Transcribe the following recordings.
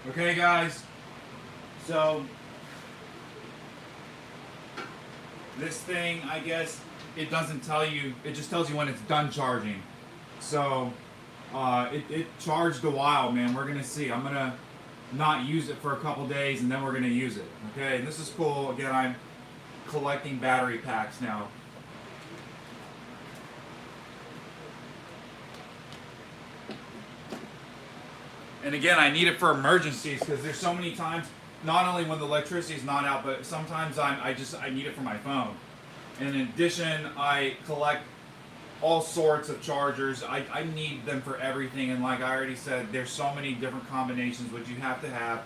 Okay, guys. So this thing, I guess, it doesn't tell you. It just tells you when it's done charging. So it charged a while, man. We're gonna see. I'm gonna not use it for a couple days, and then we're gonna use it. Okay, and this is cool. Again, I'm collecting battery packs now. And again, I need it for emergencies because there's so many times, not only when the electricity is not out, but sometimes I need it for my phone. And in addition, I collect all sorts of chargers. I need them for everything, and like I already said, there's so many different combinations which you have to have.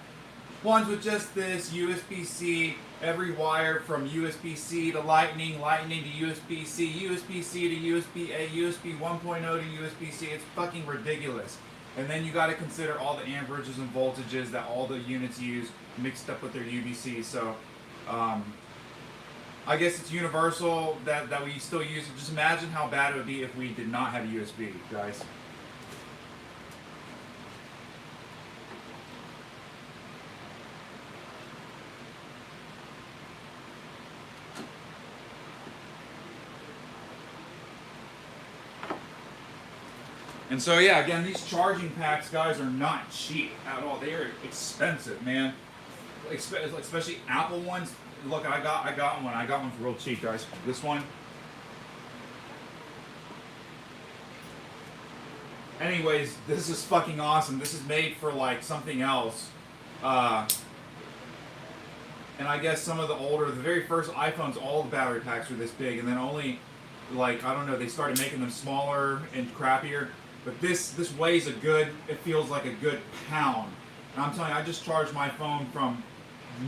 Ones with just this USB-C, every wire from USB-C to Lightning, Lightning to USB-C, USB-C to USB-A, USB 1.0 to USB-C. It's fucking ridiculous. And then you got to consider all the amperages and voltages that all the units use mixed up with their UVC. So I guess it's universal that we still use it. Just imagine how bad it would be if we did not have USB, guys. And so yeah, again, these charging packs, guys, are not cheap at all. They are expensive, man. Especially Apple ones. Look, I got one. I got one for real cheap, guys. This one. Anyways, this is fucking awesome. This is made for like something else. And I guess some of the very first iPhones, all the battery packs were this big, and then only, like, I don't know, they started making them smaller and crappier. But this weighs it feels like a good pound. And I'm telling you, I just charged my phone from,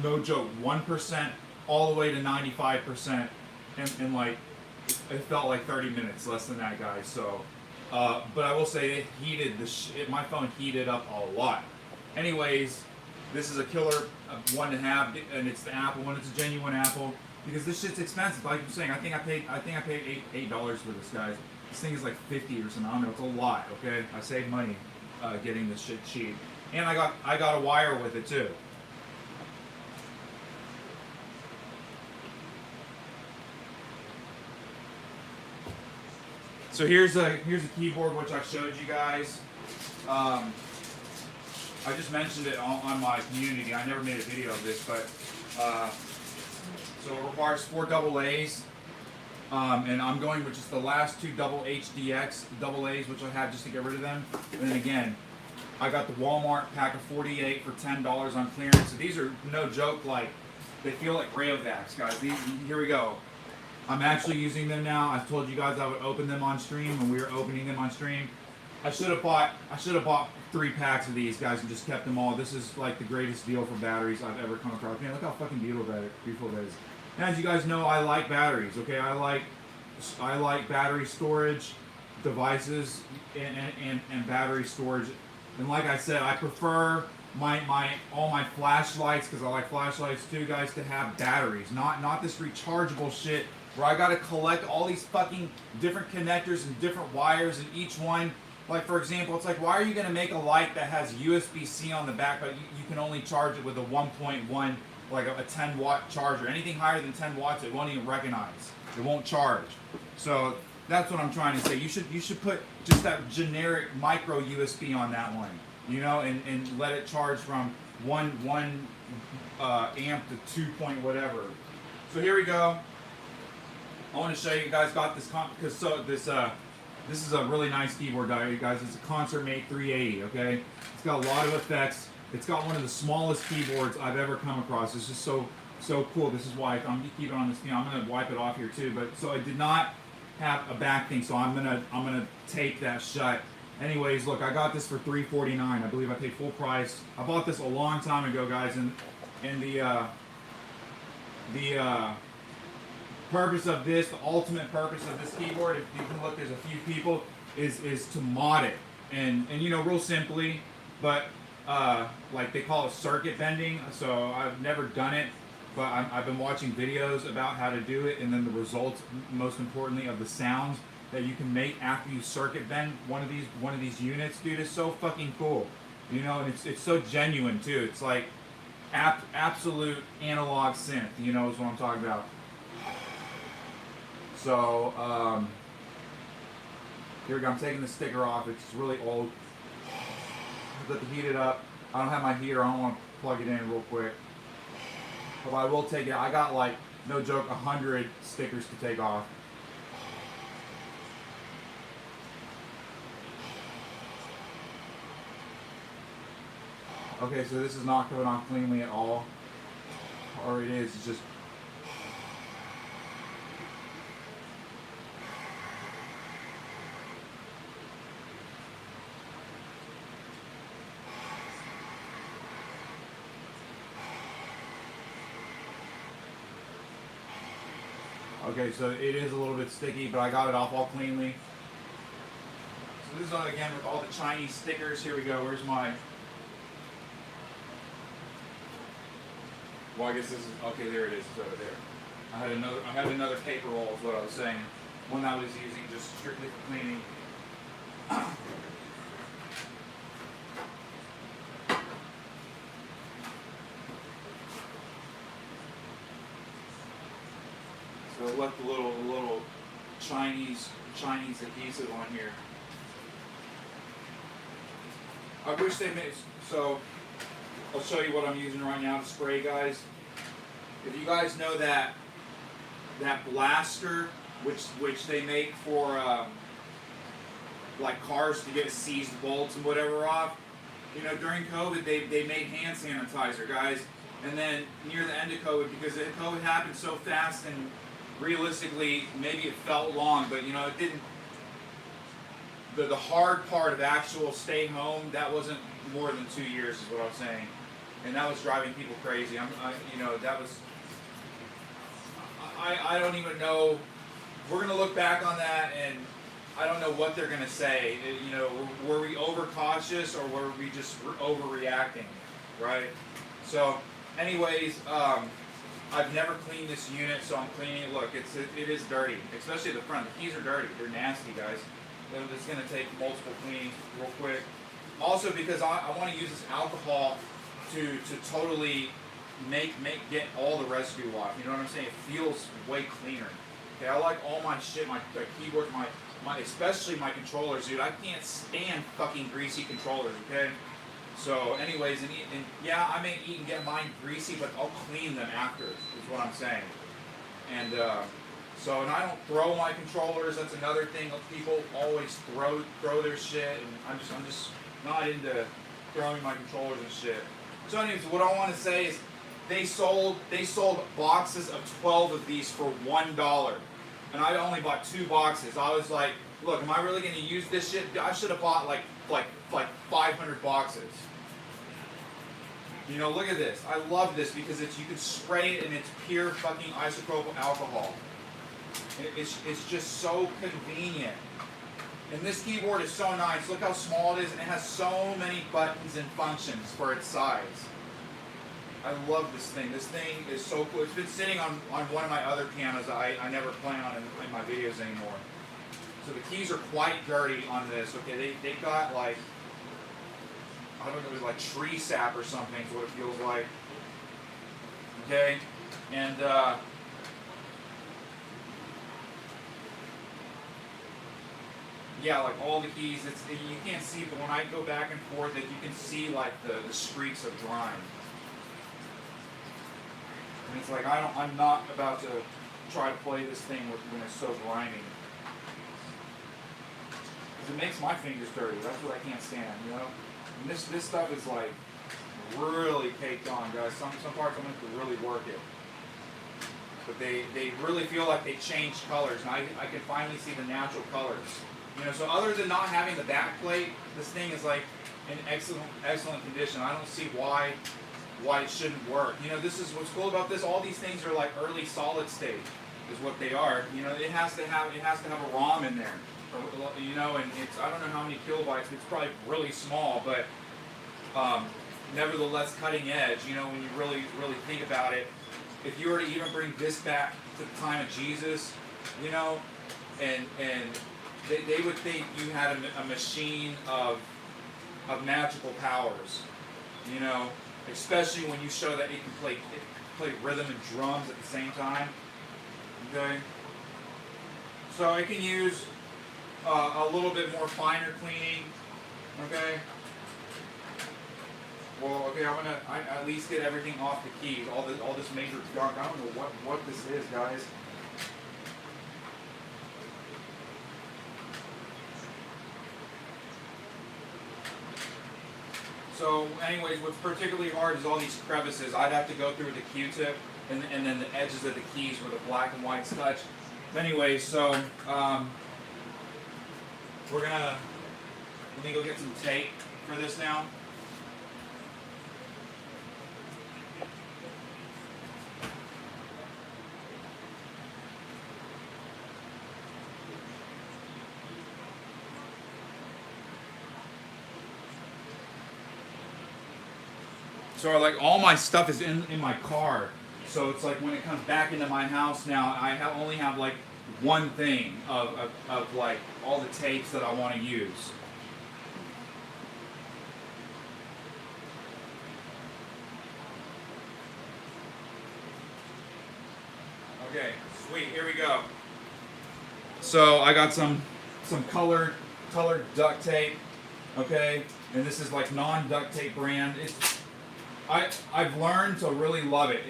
no joke, 1% all the way to 95%, and like, it felt like 30 minutes, less than that, guys. So, but I will say it heated my phone heated up a lot. Anyways, this is a killer one to have, and it's the Apple one. It's a genuine Apple because this shit's expensive. Like I'm saying, I think I paid $8 for this, guys. This thing is like 50 or something. I don't know. It's a lot. Okay, I saved money getting this shit cheap, and I got a wire with it too. So here's a keyboard which I showed you guys. I just mentioned it on my community. I never made a video of this, but so it requires 4 AA's. And I'm going with just the last 2 double HDX double A's, which I have just to get rid of them. And then again, I got the Walmart pack of 48 for $10 on clearance. So these are no joke, like, they feel like Rayovacs, guys. Here we go. I'm actually using them now. I've told you guys I would open them on stream, and we were opening them on stream. I should have bought 3 packs of these, guys, and just kept them all. This is like the greatest deal for batteries I've ever come across. Man, look how fucking beautiful that is. And as you guys know, I like batteries. Okay, I like battery storage devices and battery storage. And like I said, I prefer all my flashlights, because I like flashlights too, guys, to have batteries, not this rechargeable shit where I gotta collect all these fucking different connectors and different wires, and each one, like for example, it's like, why are you gonna make a light that has USB-C on the back, but you can only charge it with a 1.1, like a 10 watt charger? Anything higher than 10 watts, it won't even recognize. It won't charge. So that's what I'm trying to say. You should put just that generic micro USB on that one, you know, and let it charge from one amp to 2 point whatever. So here we go. I want to show you guys got this because this is a really nice keyboard, guys. It's a Concert Mate 380. Okay, it's got a lot of effects. It's got one of the smallest keyboards I've ever come across. It's just so cool. This is why I'm keeping it on this. I'm gonna wipe it off here too. But so I did not have a back thing, so I'm gonna tape that shut. Anyways, look, I got this for $349. I believe I paid full price. I bought this a long time ago, guys, and the purpose of this, the ultimate purpose of this keyboard, if you can look, there's a few people, is to mod it, and you know, real simply, but like they call it circuit bending. So I've never done it, but I've been watching videos about how to do it, and then the results, most importantly, of the sounds that you can make after you circuit bend one of these units, dude, is so fucking cool. You know, and it's so genuine too. It's like absolute analog synth. You know, is what I'm talking about. So here we go. I'm taking the sticker off. It's really old. Let the heat it up. I don't have my heater. I don't want to plug it in real quick. But I will take it. I got like, no joke, 100 stickers to take off. Okay, so this is not coming off cleanly at all. Or it is, it's just... Okay, so it is a little bit sticky, but I got it off all cleanly. So this is again with all the Chinese stickers. Here we go. Where's my... Well, I guess this is... Okay, there it is. It's over there. I had another paper roll is what I was saying. One that I was using just strictly for cleaning. So I left a little Chinese adhesive on here. I wish they made... So, I'll show you what I'm using right now to spray, guys. If you guys know that blaster, which they make for like cars to get seized bolts and whatever off, you know, during COVID they made hand sanitizer, guys. And then near the end of COVID, because COVID happened so fast and realistically maybe it felt long, but you know it didn't. The hard part of actual stay home, that wasn't more than 2 years, is what I was saying. And that was driving people crazy. You know, that was... I don't even know. We're going to look back on that, and I don't know what they're going to say. You know, were we overcautious, or were we just overreacting, right? So, anyways, I've never cleaned this unit, so I'm cleaning it. Look, it is dirty, especially the front. The keys are dirty. They're nasty, guys. It's going to take multiple cleanings real quick. Also, because I want to use this alcohol to totally get all the residue off. You know what I'm saying? It feels way cleaner. Okay, I like all my shit, my keyboard, my especially my controllers, dude. I can't stand fucking greasy controllers. Okay. So, anyways, and yeah, I may eat and get mine greasy, but I'll clean them after. Is what I'm saying. And so, and I don't throw my controllers. That's another thing. People always throw their shit, and I'm just not into throwing my controllers and shit. So, anyways, what I want to say is, they sold boxes of 12 of these for $1, and I only bought 2 boxes. I was like, look, am I really going to use this shit? I should have bought like 500 boxes. You know, look at this. I love this because you can spray it and it's pure fucking isopropyl alcohol. It's just so convenient. And this keyboard is so nice. Look how small it is, and it has so many buttons and functions for its size. I love this thing. This thing is so cool. It's been sitting on one of my other pianos that I never play on in my videos anymore. So the keys are quite dirty on this. Okay, they got like, I don't know, it was like tree sap or something is what it feels like. Okay, and yeah, like all the keys, you can't see, but when I go back and forth, you can see like the streaks of grime. And it's like I'm not about to try to play this thing when it's so grimy. Because it makes my fingers dirty. That's what I can't stand, you know? And this stuff is like really caked on, guys. Some parts I'm going to really work it. But they really feel like they changed colors, and I can finally see the natural colors. You know, so other than not having the back plate, this thing is like in excellent condition. I don't see why it shouldn't work. You know, this is what's cool about this. All these things are like early solid state, is what they are. You know, it has to have a ROM in there. You know, and it's, I don't know how many kilobytes. It's probably really small, but nevertheless cutting edge. You know, when you really think about it, if you were to even bring this back to the time of Jesus, you know, and they would think you had a machine of of magical powers. You know, especially when you show that it can play rhythm and drums at the same time. Okay. So it can use a little bit more finer cleaning. Okay. Well, okay, I at least get everything off the keys. All this major junk. I don't know what this is, guys. So, anyways, what's particularly hard is all these crevices. I'd have to go through the Q-tip and then the edges of the keys where the black and whites touch. But anyways, so we're gonna let me go get some tape for this now. So like all my stuff is in my car. So it's like when it comes back into my house now, I only have like one thing of like all the tapes that I want to use. Okay, sweet, here we go. So I got some colored duct tape, okay? And this is like non-duct tape brand. I've learned to really love it.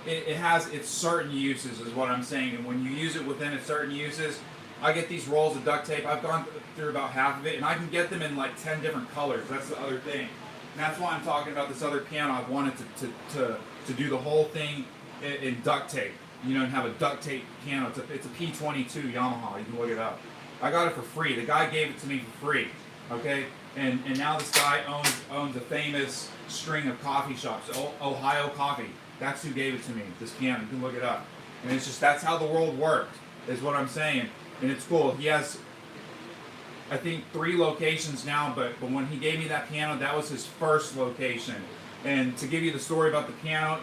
It has its certain uses is what I'm saying. And when you use it within its certain uses, I get these rolls of duct tape. I've gone through about half of it, and I can get them in like 10 different colors. That's the other thing. And that's why I'm talking about this other piano. I've wanted to do the whole thing in duct tape. You know, and have a duct tape piano. It's a P22 Yamaha. You can look it up. I got it for free. The guy gave it to me for free. Okay? And now this guy owns a famous string of coffee shops, Ohio Coffee. That's who gave it to me, this piano. You can look it up. And it's just, that's how the world worked, is what I'm saying. And it's cool. He has, I think, 3 locations now, but when he gave me that piano, that was his first location. And to give you the story about the piano,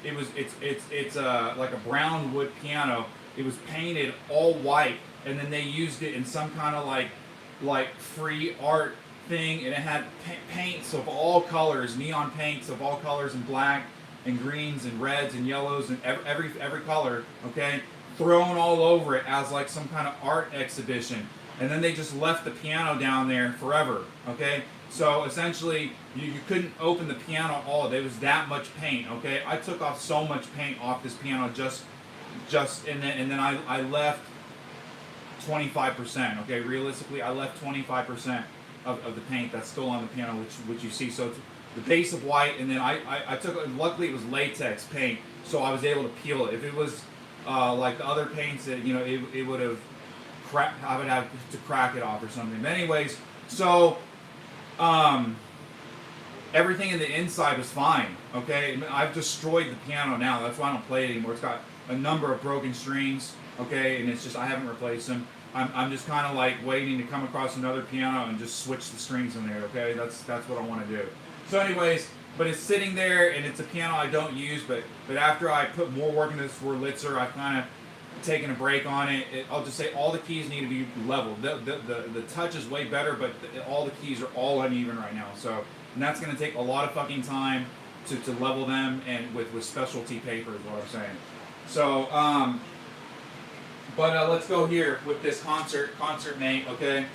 it's like a brown wood piano. It was painted all white, and then they used it in some kind of like free art thing, and it had paints of all colors, neon paints of all colors, and black and greens and reds and yellows and every color, okay, thrown all over it as like some kind of art exhibition. And then they just left the piano down there forever, okay? So essentially, you couldn't open the piano at all. There was that much paint, okay? I took off so much paint off this piano and then I left 25%, okay? Realistically, I left 25% of the paint that's still on the piano, which you see. So it's the base of white, and then I took, luckily it was latex paint, so I was able to peel it. If it was like the other paints, that it would have I would have to crack it off or something. But anyways, so everything in the inside was fine, okay? I've destroyed the piano now. That's why I don't play it anymore. It's got a number of broken strings, okay, and it's just I haven't replaced them. I'm just kind of like waiting to come across another piano and just switch the strings in there, okay? That's what I want to do. So anyways, but it's sitting there, and it's a piano I don't use, but after I put more work into this Wurlitzer, I've kind of taken a break on it. I'll just say all the keys need to be leveled. The touch is way better, but all the keys are all uneven right now. So, and that's going to take a lot of fucking time to level them, and with specialty paper is what I'm saying. So, but let's go here with this concert mate, okay?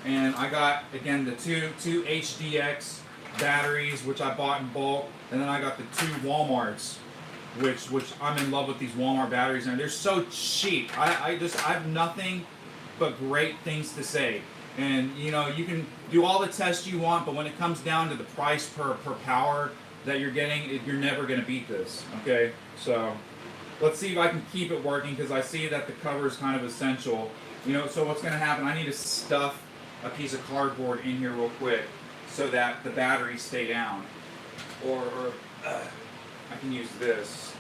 And I got, again, the two HDX batteries, which I bought in bulk, and then I got the 2 Walmarts, which I'm in love with these Walmart batteries, and they're so cheap. I have nothing but great things to say. And you can do all the tests you want, but when it comes down to the price per power that you're getting, you're never going to beat this, okay? So let's see if I can keep it working, because I see that the cover is kind of essential. So what's going to happen, I need to stuff a piece of cardboard in here real quick so that the batteries stay down. Or I can use this.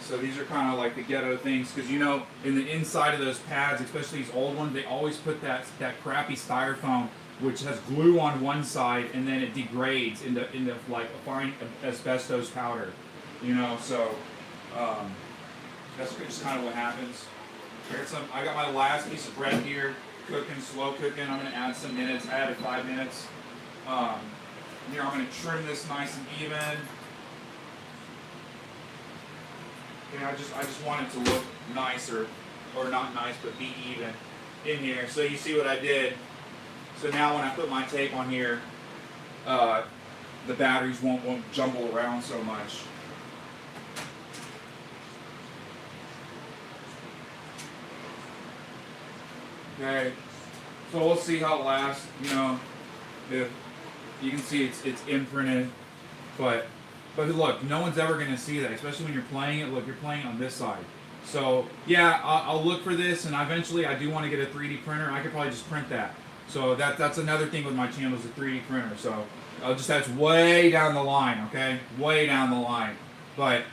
So these are kind of like the ghetto things, because in the inside of those pads, especially these old ones, they always put that crappy styrofoam, which has glue on one side, and then it degrades into like a fine asbestos powder. So that's just kind of what happens. I got my last piece of bread here. cooking, slow cooking. I'm going to add some minutes. I added 5 minutes. Here I'm going to trim this nice and even. Okay, I just want it to look nicer, or not nice, but be even in here. So you see what I did. So now when I put my tape on here, the batteries won't jumble around so much. Okay, so we'll see how it lasts. You know, if you can see it's imprinted, but look, no one's ever going to see that, especially when you're playing it. Look, you're playing on this side. So yeah, I'll look for this, and eventually I do want to get a 3D printer. I could probably just print that. So that's another thing with my channel is a 3D printer. So that's way down the line, okay? Way down the line. But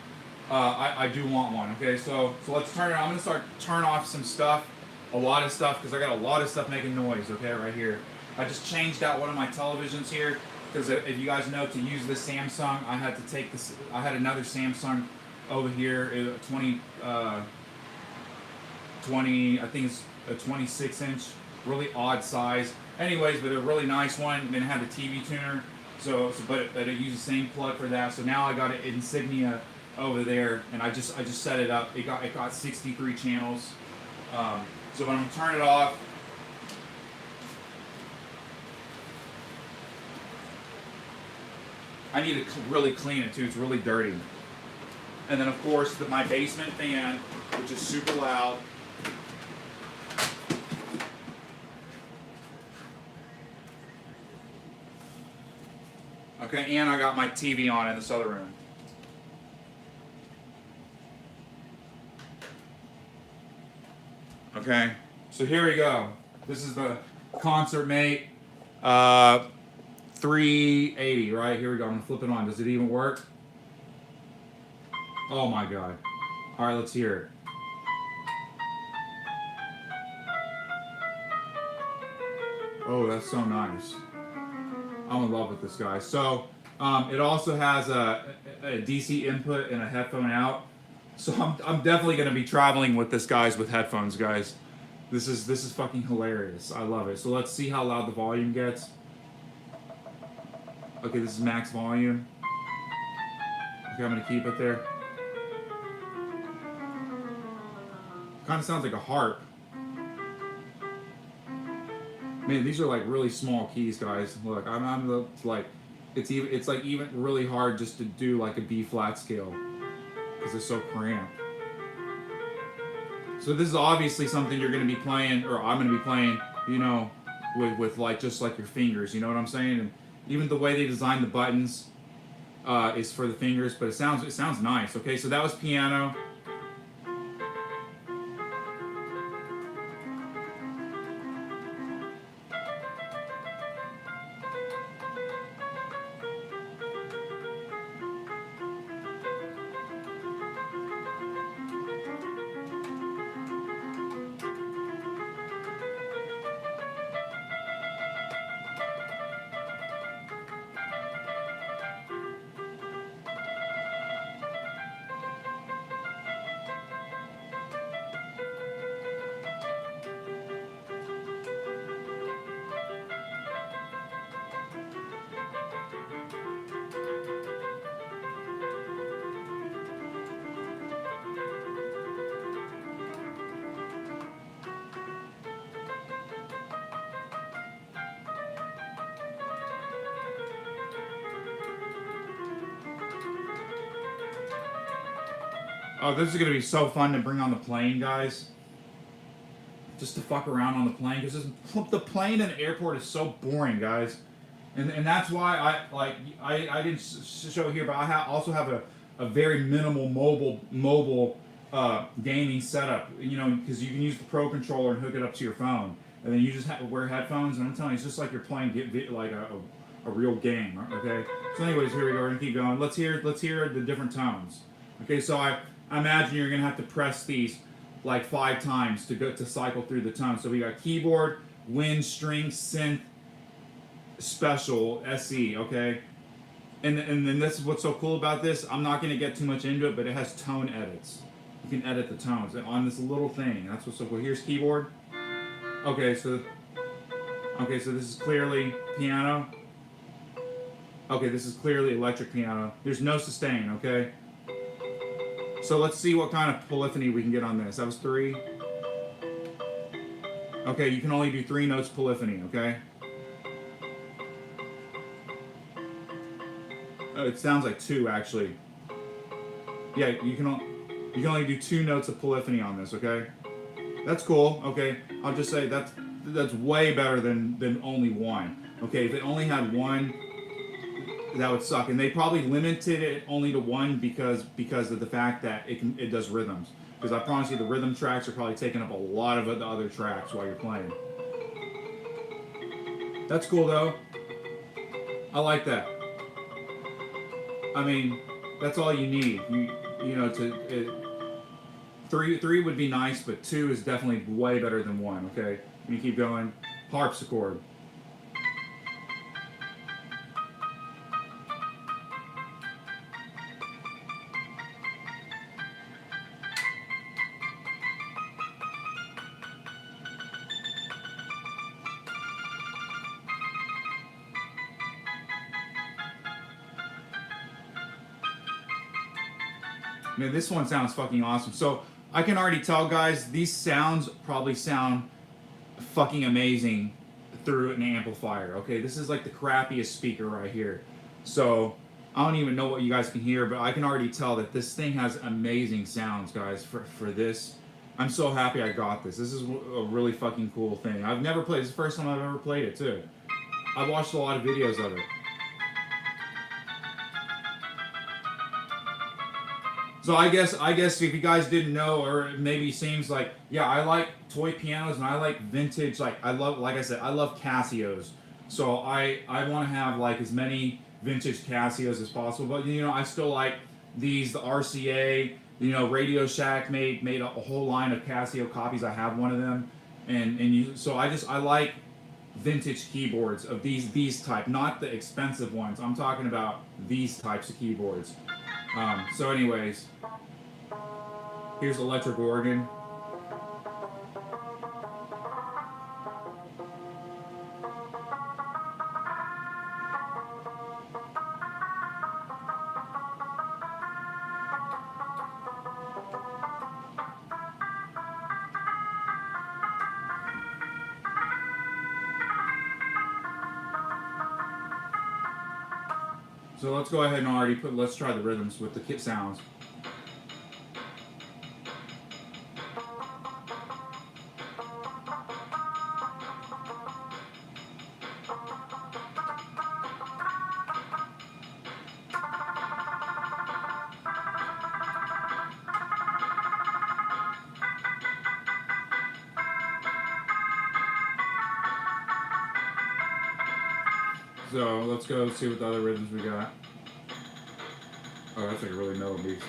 I do want one, okay? So let's turn it on. I'm going to turn off some stuff, a lot of stuff, because I got a lot of stuff making noise, okay, right here. I just changed out one of my televisions here, because if you guys know, to use this Samsung, I had to take this, I had another Samsung over here, 20, I think it's a 26-inch, really odd size. Anyways, but a really nice one, and then it had the TV tuner, but it used the same plug for that. So now I got an Insignia over there, and I just set it up. It got 63 channels. So when I'm gonna turn it off, I need to really clean it too. It's really dirty. And then of course my basement fan, which is super loud. Okay, and I got my TV on in this other room. Okay, so here we go. This is the Concert Mate 380, right? Here we go. I'm gonna flip it on. Does it even work? Oh my god. All right, let's hear it. Oh, that's so nice. I'm in love with this guy. So it also has a DC input and a headphone out. So I'm definitely gonna be traveling with this with headphones, guys. This is fucking hilarious. I love it. So let's see how loud the volume gets. Okay, this is max volume. Okay, I'm gonna keep it there. Kind of sounds like a harp. Man, these are like really small keys, guys. Look, I'm like, it's like even really hard just to do like a B flat scale because it's so cramped. So this is obviously something you're going to be playing, or I'm going to be playing, you know, with like just like your fingers. You know what I'm saying? And even the way they designed the buttons is for the fingers, but it sounds nice. Okay, so that was piano. Oh, this is going to be so fun to bring on the plane, guys. Just to fuck around on the plane, because the plane in the airport is so boring, guys. And that's why I didn't show here, but I also have a very minimal mobile gaming setup. You know, because you can use the Pro controller and hook it up to your phone, and then you just wear headphones. And I'm telling you, it's just like you're playing like a real game. Okay. So, anyways, here we go. We're gonna keep going. Let's hear the different tones. Okay. So I imagine you're gonna have to press these like 5 times to cycle through the tones. So we got keyboard, wind, string, synth, special, SE, okay? And then this is what's so cool about this. I'm not gonna get too much into it, but it has tone edits. You can edit the tones on this little thing. That's what's so cool. Here's keyboard. Okay, so this is clearly piano. Okay, this is clearly electric piano. There's no sustain, okay? So let's see what kind of polyphony we can get on this. That was 3. Okay, you can only do 3 notes polyphony, okay? It sounds like 2 actually. Yeah, you can only do 2 notes of polyphony on this, okay? That's cool. Okay, I'll just say that's way better than only 1. Okay, if it only had 1, that would suck. And they probably limited it only to 1 because of the fact that it does rhythms. Because I promise you, the rhythm tracks are probably taking up a lot of the other tracks while you're playing. That's cool though. I like that. I mean, that's all you need. You know three would be nice, but 2 is definitely way better than 1. Okay, you keep going. Harpsichord. Man, this one sounds fucking awesome. So I can already tell, guys, these sounds probably sound fucking amazing through an amplifier. Okay, this is like the crappiest speaker right here. So I don't even know what you guys can hear, but I can already tell that this thing has amazing sounds, guys. For this, I'm so happy I got this. This is a really fucking cool thing. I've never played. This is the first time I've ever played it too. I've watched a lot of videos of it. So I guess if you guys didn't know, or maybe seems like, yeah, I like toy pianos and I like vintage. Like I love, like I said, I love Casios. So I want to have like as many vintage Casios as possible. But you know, I still like the RCA. You know, Radio Shack made a whole line of Casio copies. I have one of them, so I like vintage keyboards of these type, not the expensive ones. I'm talking about these types of keyboards. So anyways, here's electric organ. So let's go ahead and let's try the rhythms with the kit sounds. So let's go see what the other rhythms we got. Oh, that's like a really mellow beat.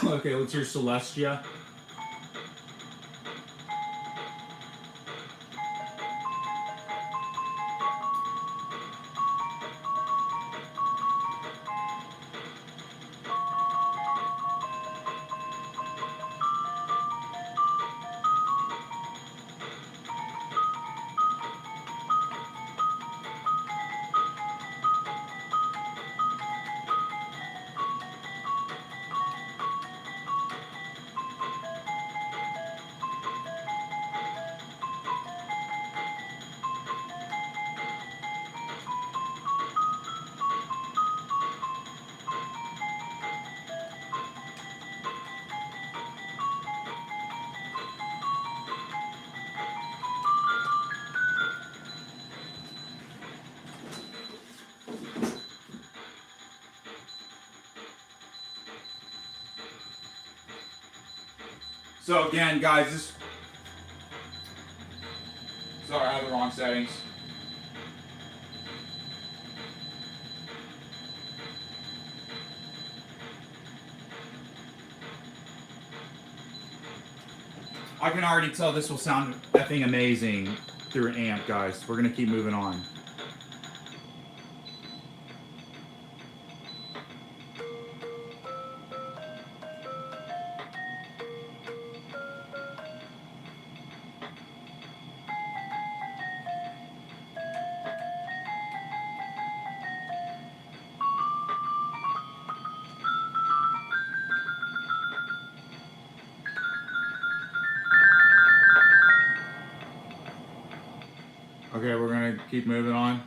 Okay, let's hear Celestia. So again, guys, sorry, I have the wrong settings. I can already tell this will sound effing amazing through an amp, guys. We're gonna keep moving on. Okay, we're gonna keep moving on.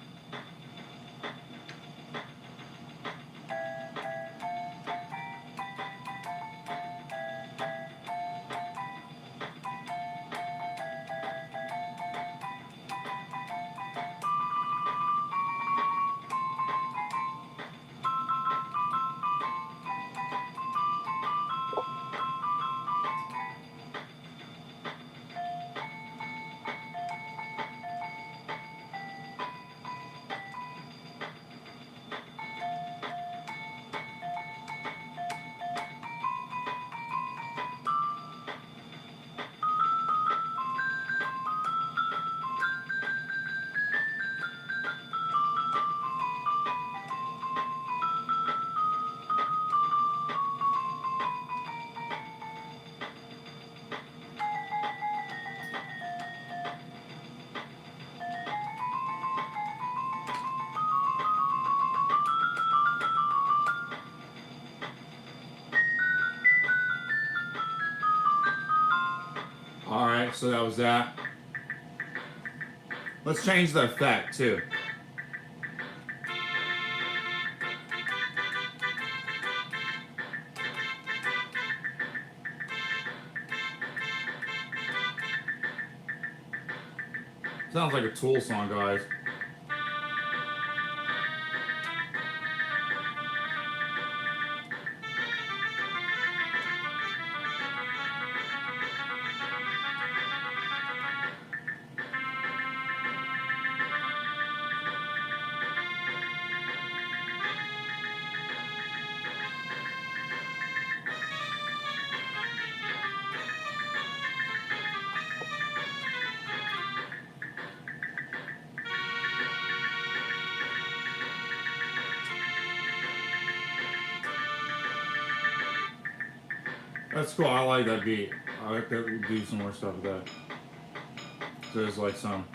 Alright, so that was that. Let's change the effect too. Sounds like a Tool song, guys. That's cool. I like that beat. I like that. We'll do some more stuff with that. So there's like some.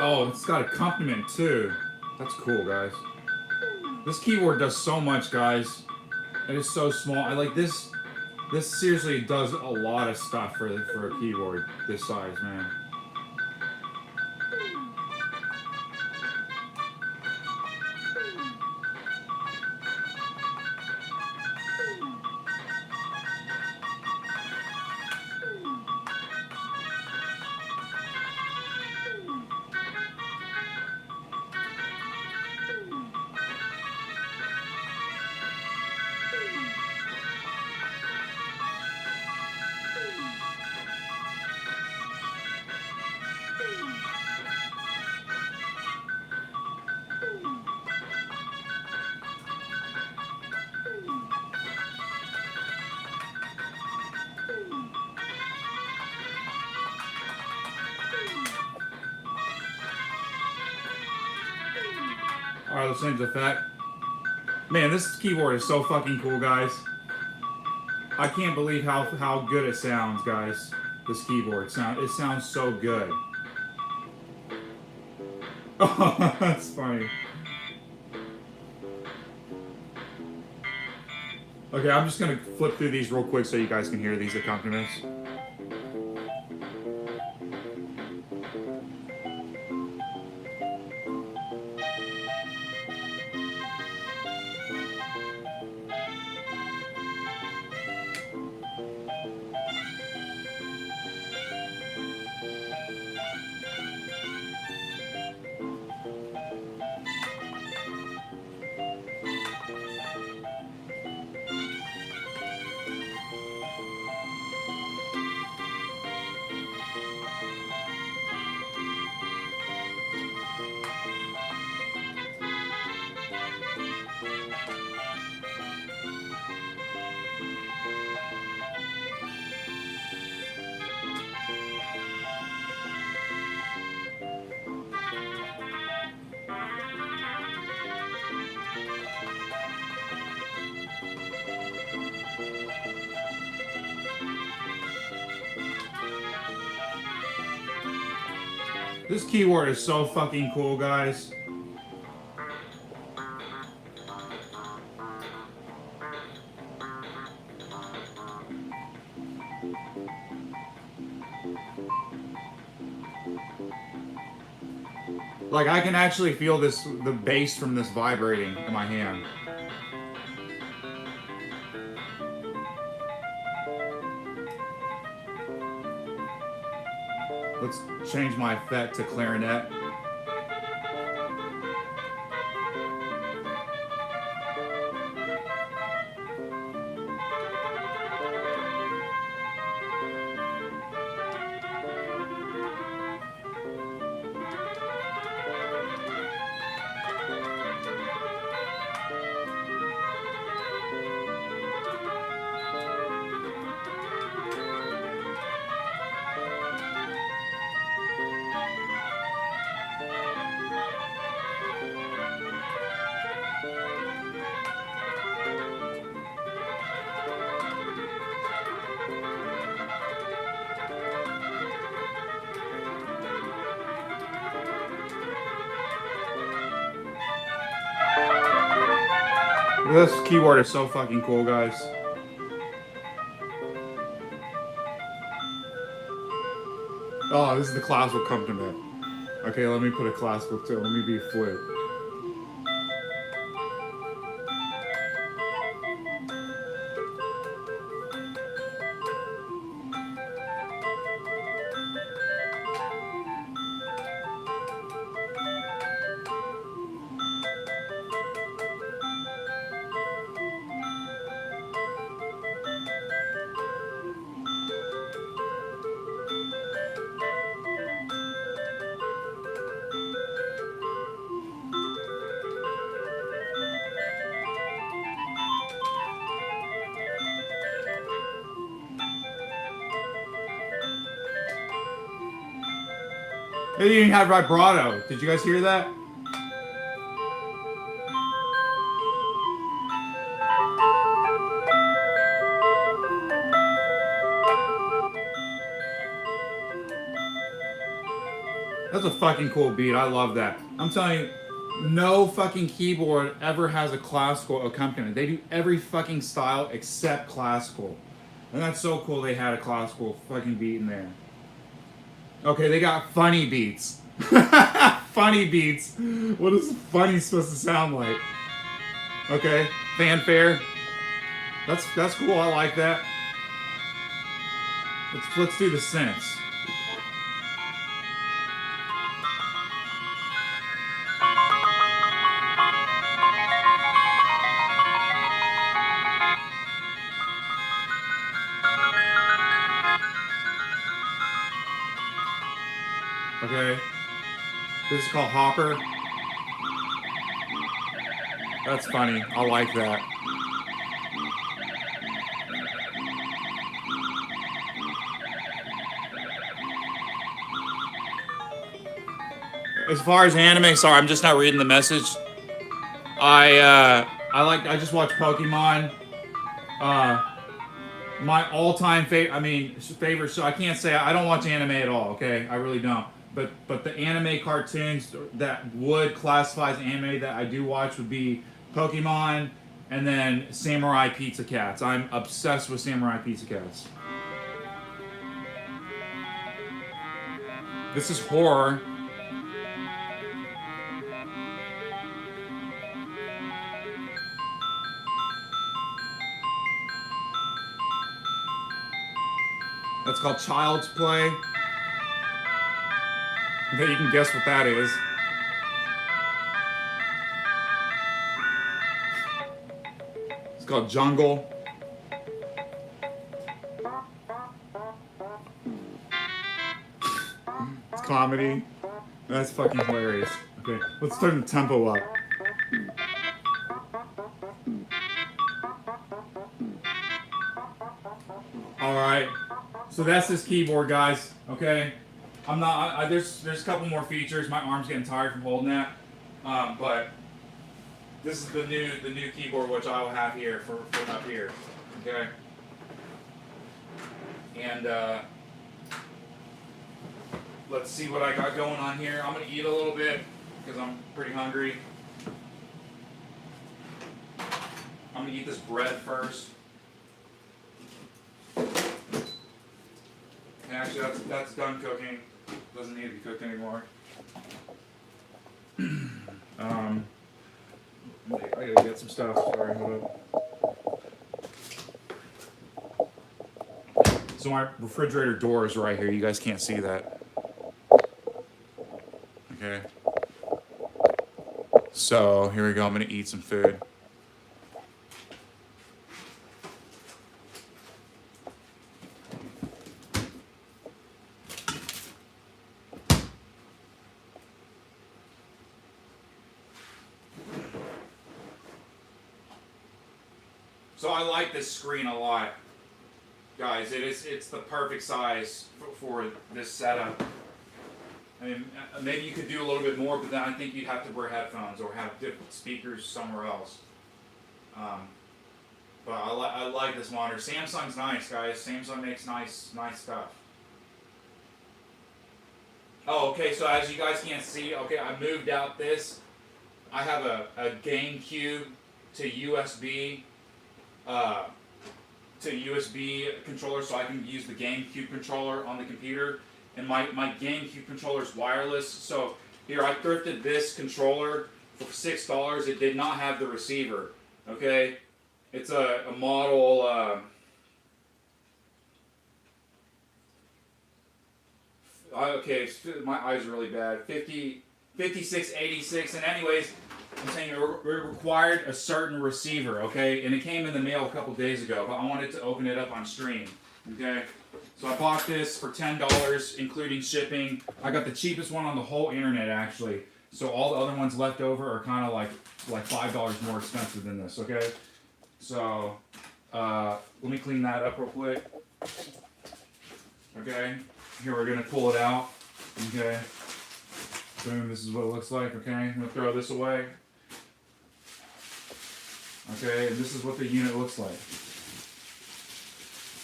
Oh, it's got accompaniment too. That's cool, guys. This keyboard does so much, guys. It is so small. I like this. This seriously does a lot of stuff for a keyboard this size, man. it'll change the effect. Man, this keyboard is so fucking cool, guys. I can't believe how good it sounds, guys. This keyboard it sounds so good. Oh, that's funny. Okay, I'm just gonna flip through these real quick so you guys can hear these accompaniments. This keyboard is so fucking cool, guys. Like, I can actually feel the bass from this vibrating in my hand. Let's change my effect to clarinet. This keyboard is so fucking cool, guys. Oh, this is the classical accompaniment. Okay, let me put a classical too. Let me be a flute. It didn't even have vibrato. Did you guys hear that? That's a fucking cool beat. I love that. I'm telling you, no fucking keyboard ever has a classical accompaniment. They do every fucking style except classical. And that's so cool they had a classical fucking beat in there. Okay, they got funny beats. Funny beats. What is funny supposed to sound like? Okay, fanfare. That's cool. I like that. Let's do the synths. Okay, this is called Hopper. That's funny. I like that. As far as anime, sorry, I'm just not reading the message. I just watch Pokemon. My all-time favorite show. I can't say I don't watch anime at all. Okay, I really don't. But the anime cartoons that would classify as anime that I do watch would be Pokemon and then Samurai Pizza Cats. I'm obsessed with Samurai Pizza Cats. This is horror. That's called Child's Play. Okay, you can guess what that is. It's called Jungle. It's comedy. That's fucking hilarious. Okay, let's turn the tempo up. All right. So that's this keyboard, guys. Okay. I'm not. There's a couple more features. My arm's getting tired from holding that. But this is the new keyboard which I will have here for up here. Okay. And let's see what I got going on here. I'm gonna eat a little bit because I'm pretty hungry. I'm gonna eat this bread first. And actually, that's done cooking. Doesn't need to be cooked anymore. I gotta get some stuff. Sorry, hold up. So my refrigerator door is right here. You guys can't see that. Okay. So here we go. I'm gonna eat some food. So I like this screen a lot, guys. It's the perfect size for this setup. I mean, maybe you could do a little bit more, but then I think you'd have to wear headphones or have different speakers somewhere else. But I like this monitor. Samsung's nice, guys. Samsung makes nice stuff. Oh, okay. So as you guys can't see, okay, I moved out this. I have a GameCube to USB. To USB controller, so I can use the GameCube controller on the computer. And my GameCube controller is wireless. So here, I thrifted this controller for $6. It did not have the receiver. Okay, it's a model. Okay, my eyes are really bad. 5686. And anyways, I'm saying it required a certain receiver, okay? And it came in the mail a couple days ago, but I wanted to open it up on stream, okay? So I bought this for $10, including shipping. I got the cheapest one on the whole internet, actually. So all the other ones left over are kind of like $5 more expensive than this, okay? So let me clean that up real quick. Okay, here we're gonna pull it out. Okay, boom. This is what it looks like. Okay, I'm gonna throw this away. Okay, and this is what the unit looks like.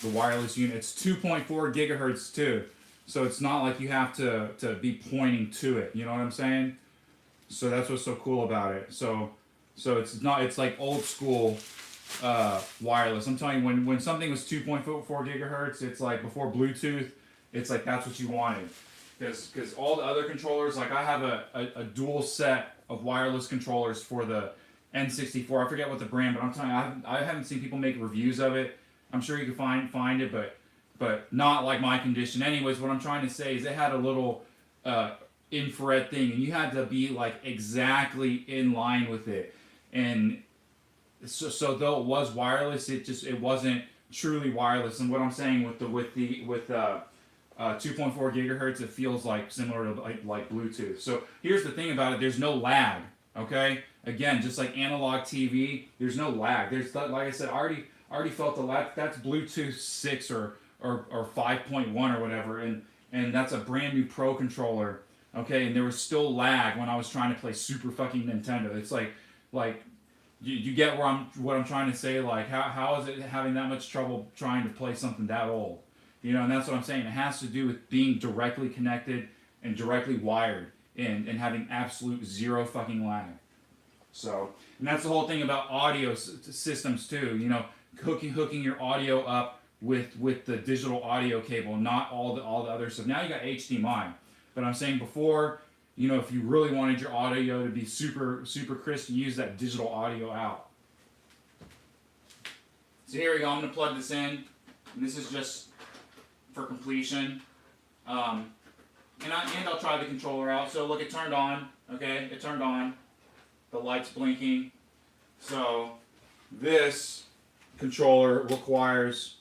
The wireless unit. It's 2.4 gigahertz too, so it's not like you have to be pointing to it. You know what I'm saying? So that's what's so cool about it. So it's not. It's like old school wireless. I'm telling you, when something was 2.4 gigahertz, it's like before Bluetooth. It's like that's what you wanted, because all the other controllers, like I have a dual set of wireless controllers for the N64. I forget what the brand, but I'm telling you, I haven't seen people make reviews of it. I'm sure you can find it, but not like my condition. Anyways, what I'm trying to say is it had a little infrared thing, and you had to be like exactly in line with it. And so though it was wireless, it wasn't truly wireless. And what I'm saying with 2.4 gigahertz, it feels like similar to like Bluetooth. So here's the thing about it: there's no lag. Okay, again, just like analog TV, there's no lag. There's, like I said, I already felt the lag. That's Bluetooth 6 or 5.1 or whatever, and that's a brand new Pro controller. Okay, and there was still lag when I was trying to play Super fucking Nintendo. It's like Like, you get what I'm trying to say? Like, how is it having that much trouble trying to play something that old? You know, and that's what I'm saying. It has to do with being directly connected and directly wired and having absolute zero fucking lag. So, and that's the whole thing about audio systems too. You know, hooking your audio up with the digital audio cable, not all the other stuff. Now you got HDMI, but I'm saying before, you know, if you really wanted your audio to be super crisp, you use that digital audio out. So here we go. I'm gonna plug this in. And this is just for completion. And I'll try the controller out. So look, it turned on. Okay, it turned on. The light's blinking. So this controller requires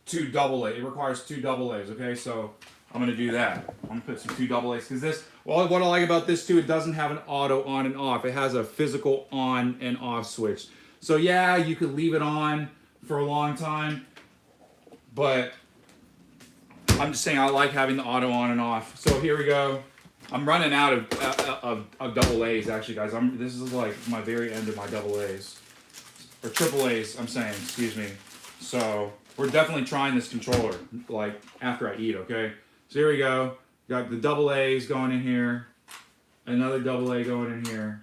two AA. It requires two AA's. Okay, so I'm gonna do that. I'm gonna put some two AA's because this. Well, what I like about this too, it doesn't have an auto on and off. It has a physical on and off switch. So yeah, you could leave it on for a long time, but I'm just saying I like having the auto on and off. So here we go. I'm running out of AA's actually, guys. This is like my very end of my AA's. Or AAA's, I'm saying, excuse me. So we're definitely trying this controller like after I eat, okay? So here we go. Got the AA's going in here. Another AA going in here.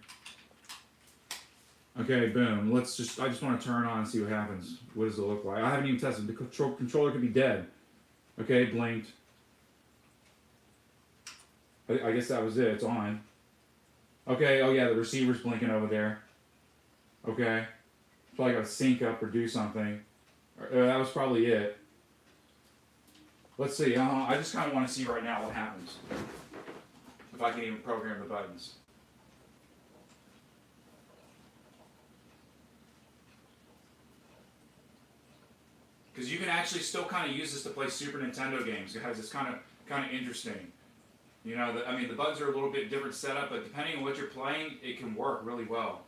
Okay, boom. I just want to turn on and see what happens. What does it look like? I haven't even tested. The controller could be dead. Okay, blinked. I guess that was it. It's on. Okay, oh yeah, the receiver's blinking over there. Okay. Probably got to sync up or do something. That was probably it. Let's see. I just kind of want to see right now what happens. If I can even program the buttons. Because you can actually still kind of use this to play Super Nintendo games. Guys, it's kind of interesting. You know, the buttons are a little bit different setup, but depending on what you're playing, it can work really well.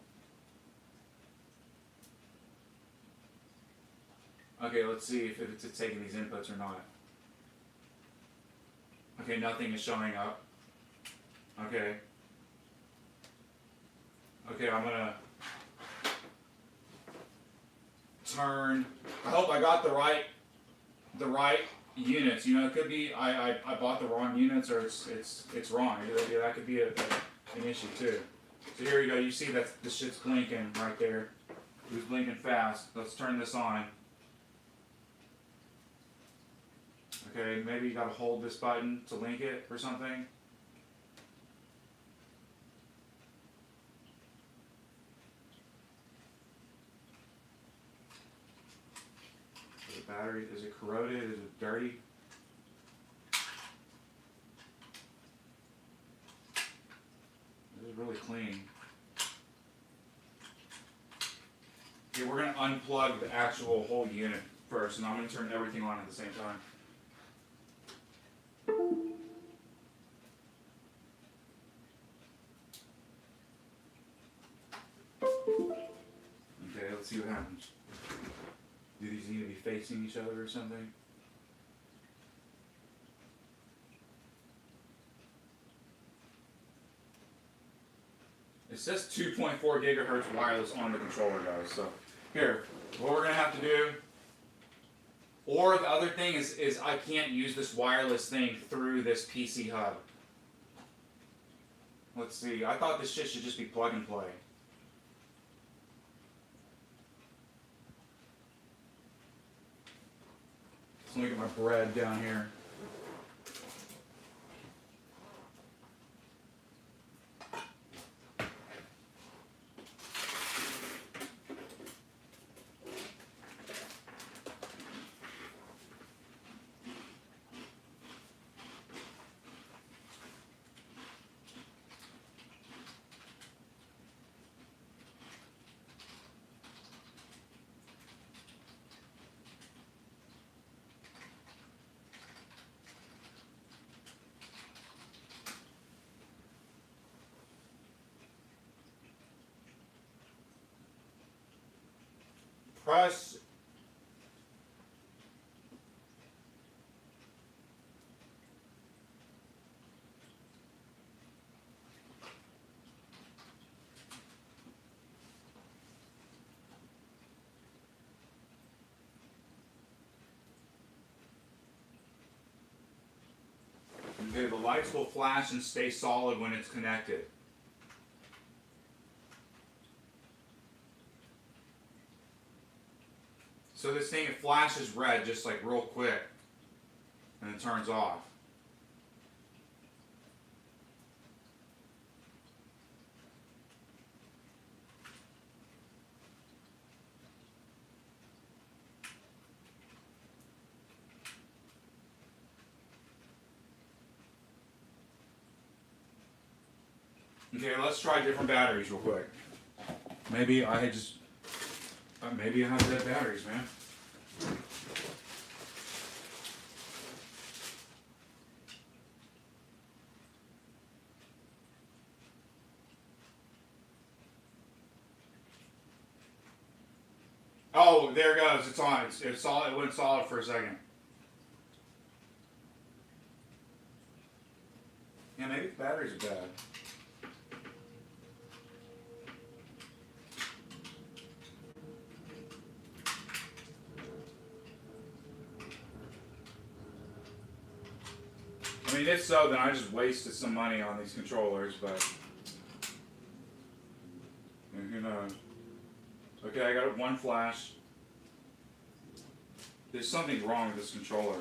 Okay, let's see if it's taking these inputs or not. Okay, nothing is showing up. Okay. Okay, I'm gonna turn. I hope I got the right units. You know, it could be I bought the wrong units or it's wrong. That could be an issue too. So here we go. You see that the shit's blinking right there. It was blinking fast. Let's turn this on. Okay, maybe you gotta hold this button to link it or something. The battery, is it corroded? Is it dirty? It is really clean. Okay, we're gonna unplug the actual whole unit first, and I'm gonna turn everything on at the same time. Okay, let's see what happens. Do these need to be facing each other or something? It says 2.4 gigahertz wireless on the controller, guys. So here, what we're gonna have to do, or the other thing is I can't use this wireless thing through this PC hub. Let's see, I thought this shit should just be plug and play. So let me get my bread down here. Press lights will flash and stay solid when it's connected. So this thing, it flashes red just like real quick, and it turns off. Okay, let's try different batteries real quick. Maybe I have dead batteries, man. Oh, there it goes. It's on. It's solid. It went solid for a second. Yeah, maybe the batteries are bad. I mean, if so, then I just wasted some money on these controllers, but who knows? Okay, I got one flash. There's something wrong with this controller.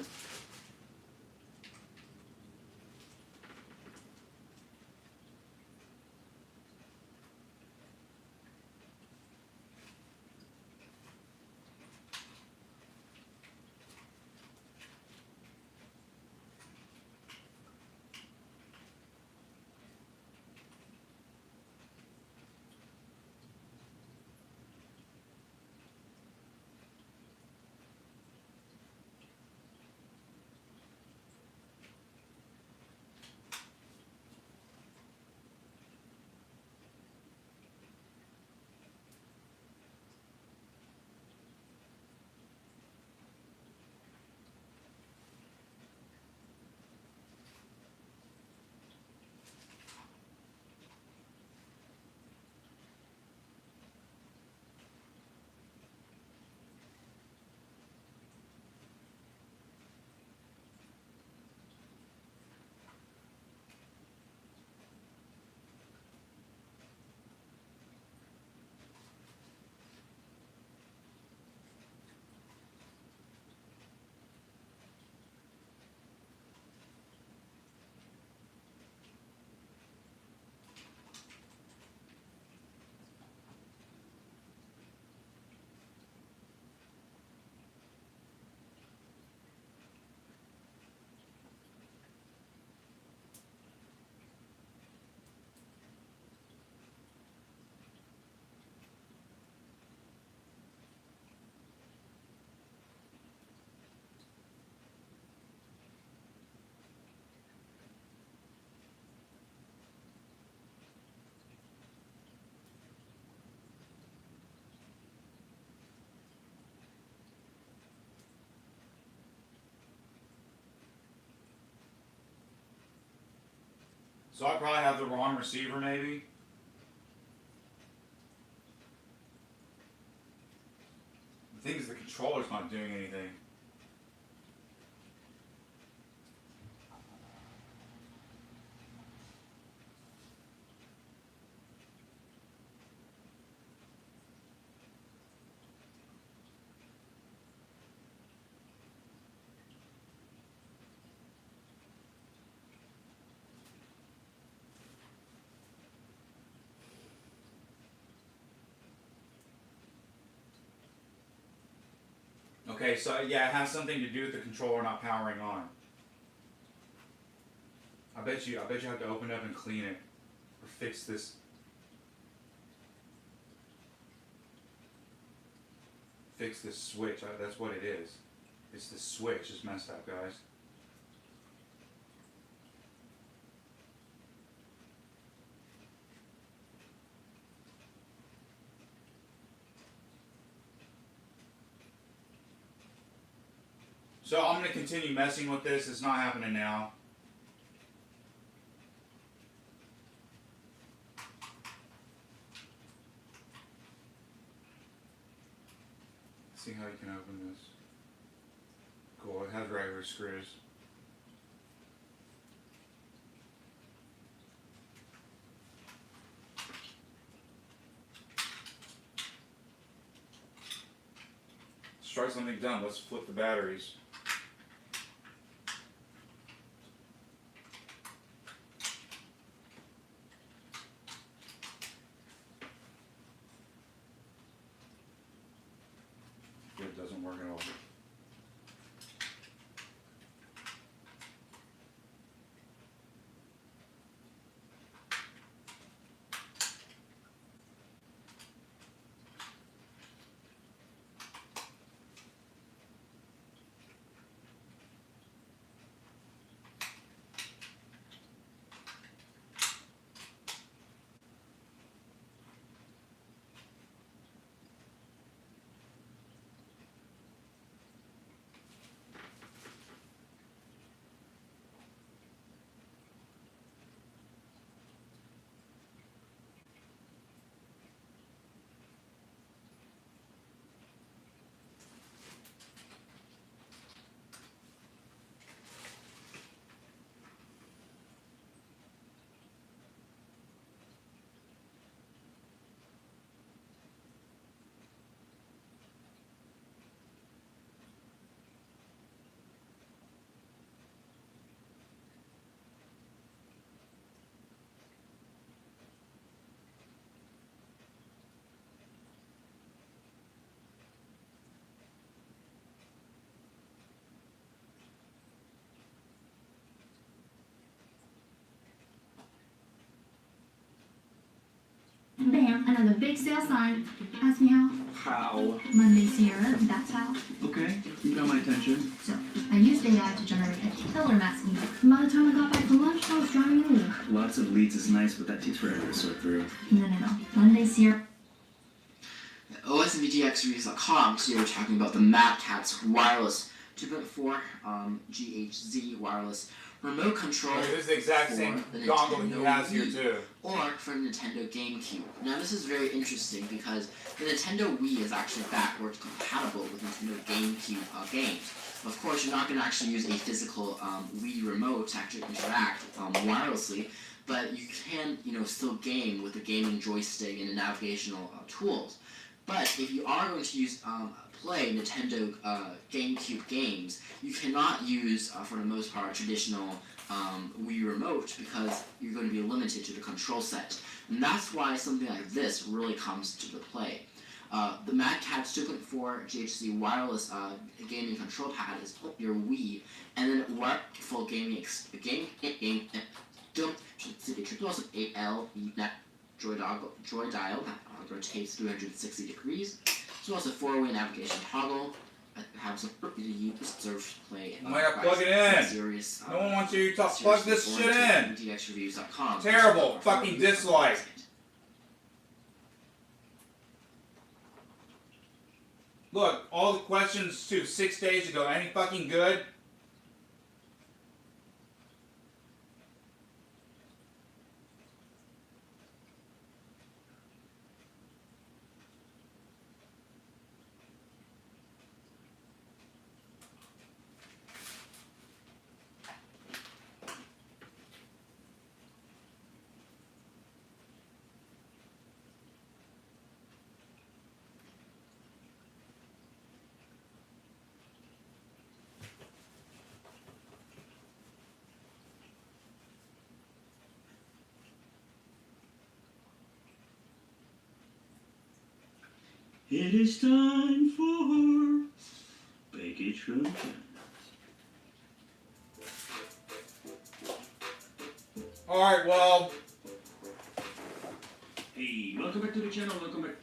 So I probably have the wrong receiver, maybe. The thing is, the controller's not doing anything. Okay, so yeah, it has something to do with the controller not powering on. I bet you have to open it up and clean it, or fix this. Fix this switch. That's what it is. It's the switch is messed up, guys. So I'm going to continue messing with this. It's not happening now. Let's see how you can open this. Cool, it has regular screws. Let's try something dumb. Let's flip the batteries. It doesn't work at all. Bam, another big sale sign. Ask me how? How? Monday's here, that's how. Okay, you got my attention. So, I used AI to generate a killer masking book. And by the time I got back from lunch, I was drawing a lead. Lots of leads is nice, but that takes forever to sort through. No. Monday's here. OSMVGXreviews.com. Today we're talking about the Mad Catz wireless 2.4 GHz wireless remote control. This is the exact same dongle he has here too. Or for Nintendo GameCube. Now this is very interesting because the Nintendo Wii is actually backwards compatible with Nintendo GameCube games. Of course, you're not going to actually use a physical Wii remote to actually interact wirelessly, but you can, still game with the gaming joystick and the navigational tools. But if you are going to play Nintendo GameCube games, you cannot use, for the most part, traditional Wii remote because you're going to be limited to the control set. And that's why something like this really comes to the play. The Mad Catz 2.4 GHz wireless gaming control pad is your Wii, and then full gaming triple also 8L joy dial that rotates 360 degrees. So also 4-way navigation toggle. I have some to use surf play. Oh my god, plug it in! Serious, No one wants you to plug this shit in! DXReviews.com. Terrible fucking dislike. Look, all the questions too 6 days ago, any fucking good? It is time for vacation. Alright, well. Hey, welcome back to the channel. Welcome back.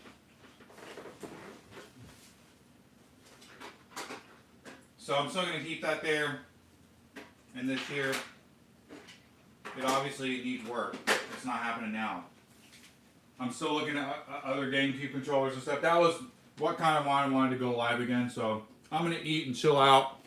So I'm still going to keep that there. And this here. It obviously needs work. It's not happening now. I'm still looking at other GameCube controllers and stuff. That was what kind of why I wanted to go live again. So I'm going to eat and chill out.